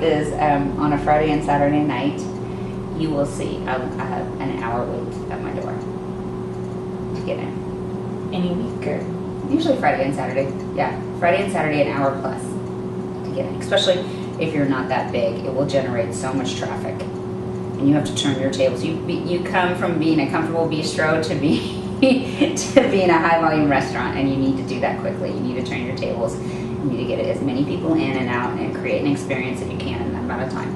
is on a Friday and Saturday night, you will see an hour wait at my door to get in. Any week or? Usually Friday and Saturday. Yeah, Friday and Saturday, an hour plus to get in. Especially if you're not that big, it will generate so much traffic, and you have to turn your tables. You come from being a comfortable bistro to be to being a high volume restaurant, and you need to do that quickly. You need to turn your tables. You need to get as many people in and out and create an experience that you can in that amount of time.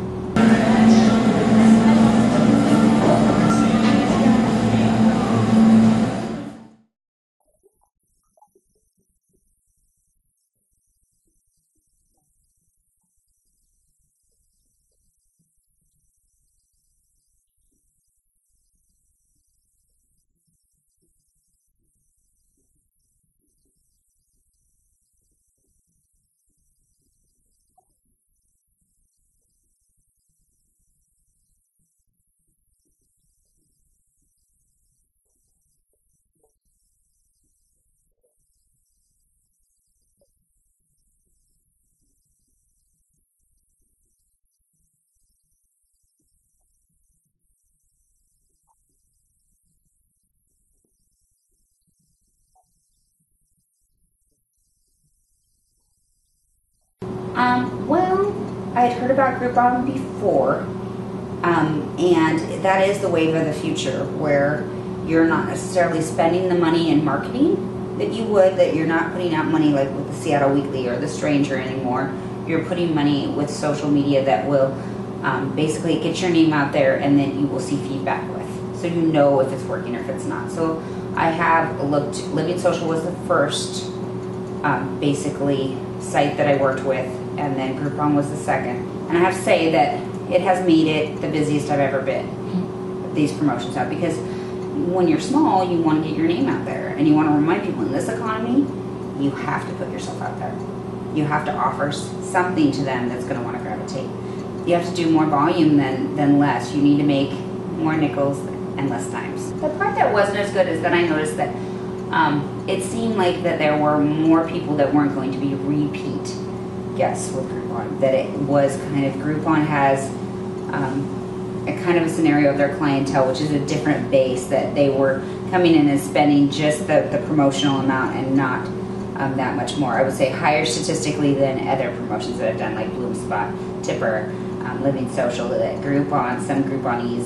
Well, I had heard about Groupon before, and that is the wave of the future, where you're not necessarily spending the money in marketing that you're not putting out money like with the Seattle Weekly or the Stranger anymore. You're putting money with social media that will basically get your name out there, and then you will see feedback with, so you know if it's working or if it's not. So I have looked. Living Social was the first basically site that I worked with, and then Groupon was the second. And I have to say that it has made it the busiest I've ever been, these promotions out, because when you're small, you want to get your name out there, and you want to remind people in this economy, you have to put yourself out there. You have to offer something to them that's going to want to gravitate. You have to do more volume than less. You need to make more nickels and less times. The part that wasn't as good is that I noticed that it seemed like that there were more people that weren't going to be repeat guests with Groupon. That it was kind of, Groupon has a kind of a scenario of their clientele, which is a different base, that they were coming in and spending just the promotional amount and not that much more. I would say higher statistically than other promotions that I've done, like Bloom Spot, Tipper, Living Social. That Groupon, some Grouponees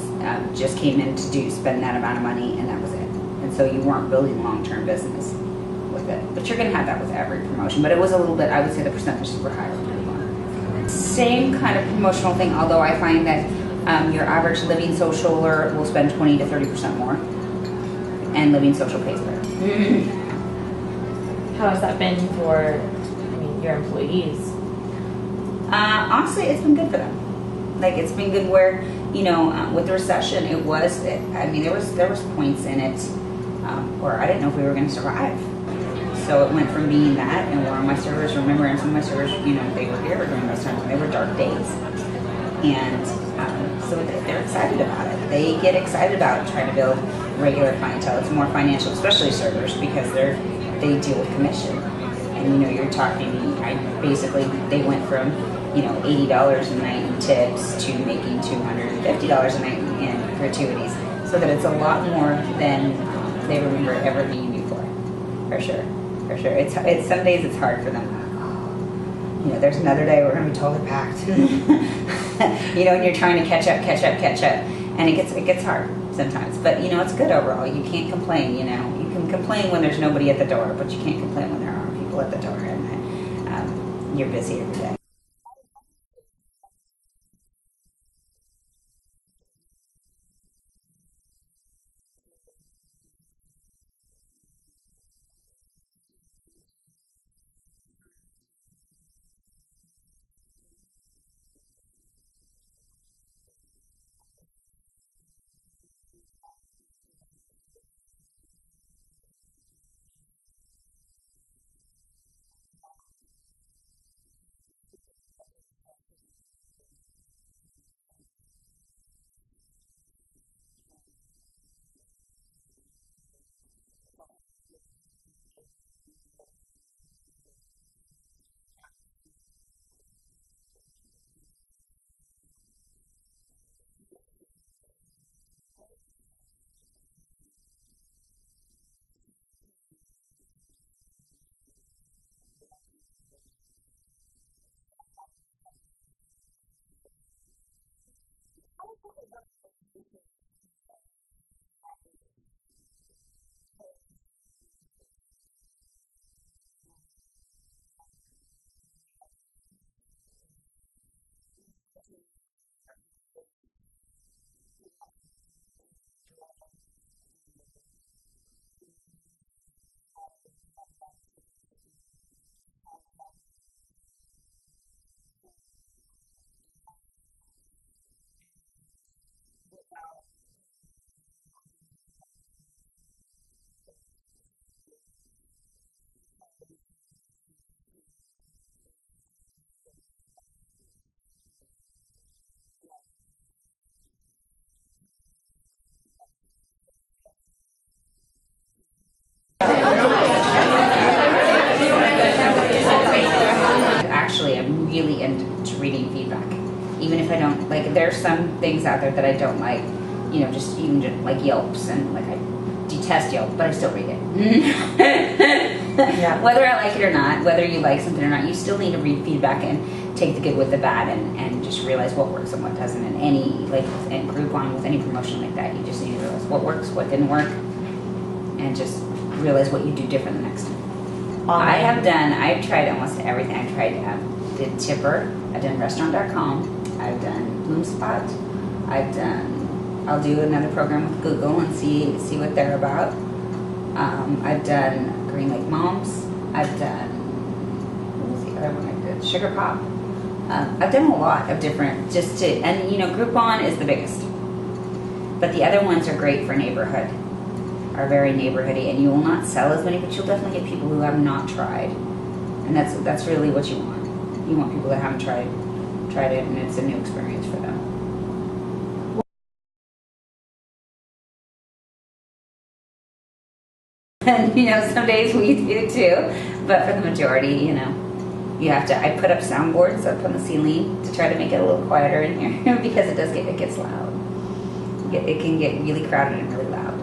just came in to spend that amount of money, and that was it. And so you weren't building long-term business with it. But you're going to have that with every promotion. But it was a little bit, I would say the percentages were higher with Groupon. Same kind of promotional thing, although I find that your average Living Socialer will spend 20 to 30% more, and Living Social pays better. How has that been for, your employees? Honestly, it's been good for them. Like, it's been good where, with the recession, there was points in it where I didn't know if we were going to survive. So it went from being that, and one of my servers, and some of my servers, they were here during those times, and they were dark days. And so they're excited about it. They get excited about trying to build regular clientele. It's more financial, especially servers, because they deal with commission. And you're talking, they went from $80 a night in tips to making $250 a night in gratuities, so that it's a lot more than they remember ever being before. For sure. It's some days it's hard for them. There's another day we're going to be totally packed. And you're trying to catch up, and it gets hard sometimes. But it's good overall. You can't complain. You can complain when there's nobody at the door, but you can't complain when there are people at the door, and you're busy every day. Actually, I'm really into reading feedback. Even if I don't, like, there's some things out there that I don't like, just even just like Yelps, and like I detest Yelp, but I still read it. Yeah. Whether I like it or not, whether you like something or not, you still need to read feedback and take the good with the bad, and just realize what works and what doesn't. And any, like, in Groupon, with any promotion like that, you just need to realize what works, what didn't work, and just realize what you do different the next time. I've tried almost everything. I've tried, did Tipper, I've done restaurant.com, I've done BloomSpot, I'll do another program with Google and see what they're about. I've done Green Lake Moms, I've done, what was the other one I did? Sugar Pop. I've done a lot of different, Groupon is the biggest. But the other ones are great for neighborhood. Are very neighborhoody, and you will not sell as many, but you'll definitely get people who have not tried, and that's really what you want. You want people that haven't tried it, and it's a new experience for them. And some days we do too, but for the majority, you have to. I put up soundboards up on the ceiling to try to make it a little quieter in here because it gets loud. It can get really crowded and really loud.